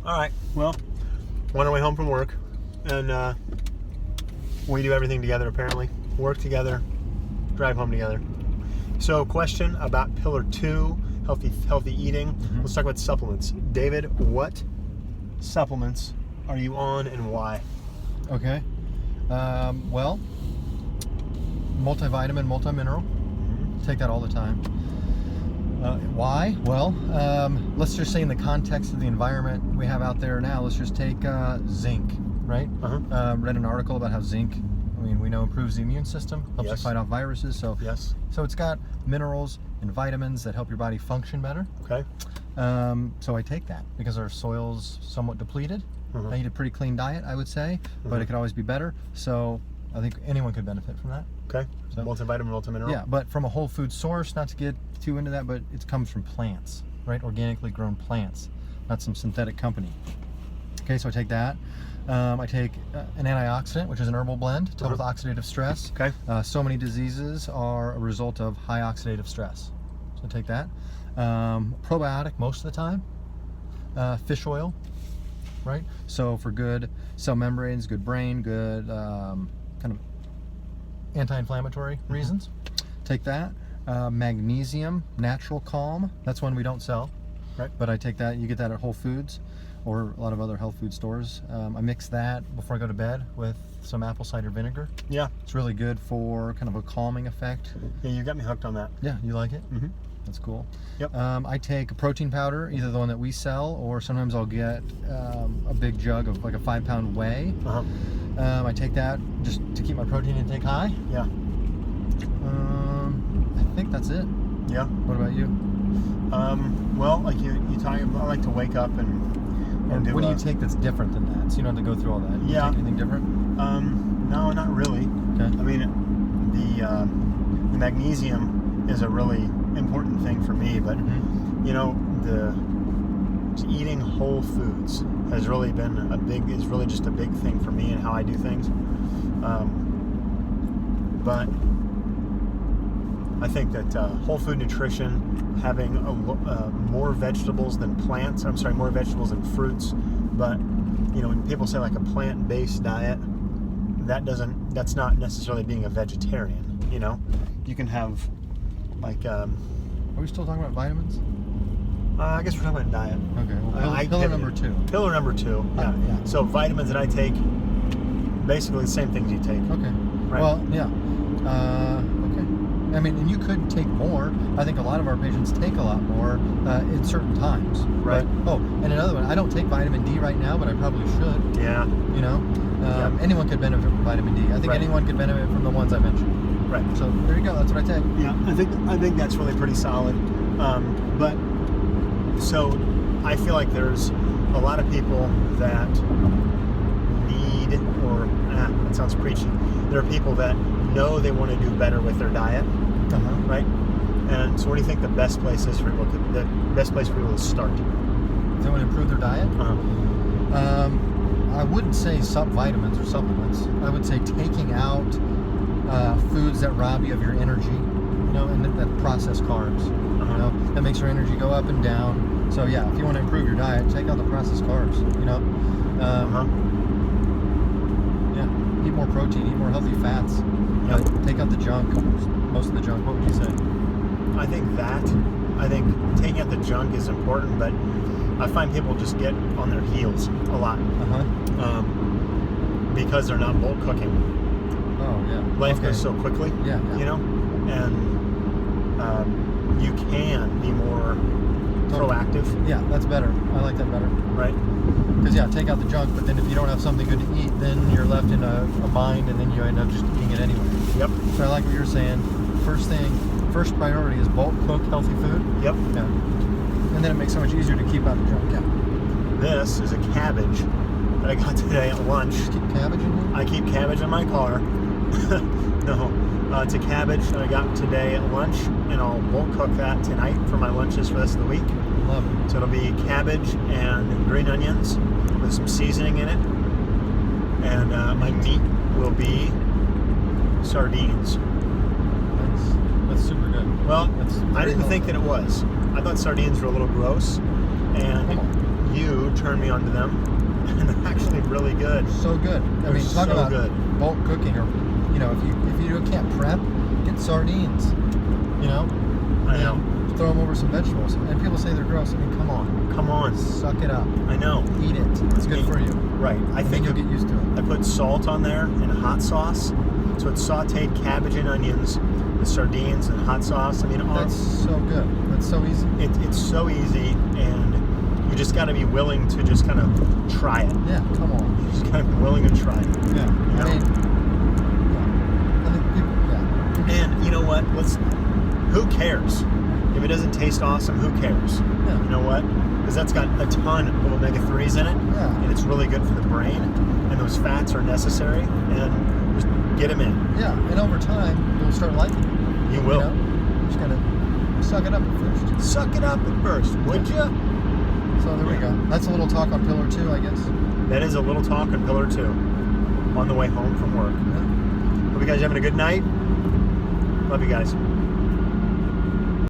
All right. Well, on our way home from work, and we do everything together apparently. Work together, drive home together. So, question about Pillar 2, healthy eating. Mm-hmm. Let's talk about supplements. David, what supplements are you on and why? Okay. Well, multivitamin, multimineral. Take that all the time. Why? Well, let's just say in the context of the environment we have out there now, let's just take zinc, right? Read an article about how zinc, we know improves the immune system, helps you fight off viruses. So it's got minerals and vitamins that help your body function better. Okay. So I take that because our soil's somewhat depleted. I eat a pretty clean diet, I would say, but it could always be better. So I think anyone could benefit from that. Okay. So multivitamin, multimineral. Yeah, but from a whole food source, not to get too into that, but it comes from plants, right? Organically grown plants, not some synthetic company. Okay, so I take that. I take an antioxidant, which is an herbal blend to help with oxidative stress. Okay. So many diseases are a result of high oxidative stress. So I take that. Probiotic most of the time. Fish oil, right? So for good cell membranes, good brain, good kind of anti-inflammatory reasons. Take that. Magnesium, natural calm. That's one we don't sell. Right. But I take that. You get that at Whole Foods or a lot of other health food stores. I mix that before I go to bed with some apple cider vinegar. Yeah. It's really good for kind of a calming effect. Yeah, you got me hooked on that. Yeah, you like it? Mm-hmm. That's cool. Yep. I take a protein powder, either the one that we sell, or sometimes I'll get a big jug of like a 5-pound whey. I take that just to keep my protein intake high. Yeah. I think that's it. Yeah. What about you? Well, like you talk about, I like to wake up and do. What do you take that's different than that? So you don't have to go through all that. Yeah. You take anything different? No, not really. Okay. I mean, the magnesium is a really important thing for me, but you know, eating whole foods has really been is really just a big thing for me and how I do things. But I think that whole food nutrition, having more vegetables than plants, more vegetables than fruits, but you know, when people say like a plant-based diet, that's not necessarily being a vegetarian. You know, you can have like Are we still talking about vitamins? I guess we're talking about diet. Okay. Well, pillar number 2. Pillar number 2. Yeah. Yeah. So vitamins that I take, basically the same things you take. Okay. Right. Well, yeah. Okay. I mean, and you could take more. I think a lot of our patients take a lot more in certain times. Right. But, and another one, I don't take vitamin D right now, but I probably should. Yeah. You know? Anyone could benefit from vitamin D. I think anyone could benefit from the ones I mentioned. Right. So there you go. That's what I take. Yeah, I think that's really pretty solid. But so I feel like there's a lot of people that need, or that sounds preachy. There are people that know they want to do better with their diet, right? And so, what do you think the best place is for people? The best place for people to start? If they want to improve their diet, I wouldn't say vitamins or supplements. I would say taking out foods that rob you of your energy, you know, and that processed carbs. You know, that makes your energy go up and down. So yeah, if you want to improve your diet, take out the processed carbs. You know, yeah, eat more protein, eat more healthy fats. Take out the junk, most of the junk. What would you say? I think taking out the junk is important, but I find people just get on their heels a lot because they're not bulk cooking. Oh yeah. Life goes so quickly. Yeah. You know, and you can be more proactive. Yeah, that's better. I like that better. Right. Because take out the junk, but then if you don't have something good to eat, then you're left in a bind, and then you end up just eating it anyway. Yep. So I like what you're saying. First priority is bulk cook healthy food. Yep. Yeah. And then it makes it so much easier to keep out the junk. Yeah. This is a cabbage that I got today at lunch. You keep cabbage in here? I keep cabbage in my car. No. It's a cabbage that I got today at lunch, and I'll bulk cook that tonight for my lunches for the rest of the week. Love it. So it'll be cabbage and green onions with some seasoning in it. And my meat will be sardines. That's super good. Well, I didn't think that it was. I thought sardines were a little gross. And you turned me onto them, and they're actually really good. So good. I mean, talk so about good. bulk cooking, or if you can't prep, get sardines. I know. And throw them over some vegetables. And people say they're gross. I mean, come on. Come on. Suck it up. I know. Eat it. It's good for you. Right. I And think then you'll get used to it. I put salt on there and hot sauce. So it's sauteed cabbage and onions, the sardines and hot sauce. I mean, That's so good. That's so easy. it's so easy, and you just got to be willing to just kind of try it. Yeah, come on. You just got to be willing to try it. Yeah. You know? I mean, I think people, yeah. And you know what? Who cares? If it doesn't taste awesome, who cares? Yeah. You know what? Because that's got a ton of omega-3s in it, Yeah. and it's really good for the brain, and those fats are necessary, and just get them in. Yeah, and over time, you'll start liking it. You will. You just gotta suck it up at first. Suck it up at first, would you? So there we go. That's a little talk on pillar 2, I guess. That is a little talk on Pillar 2 on the way home from work. Yeah. Hope you guys are having a good night. Love you guys.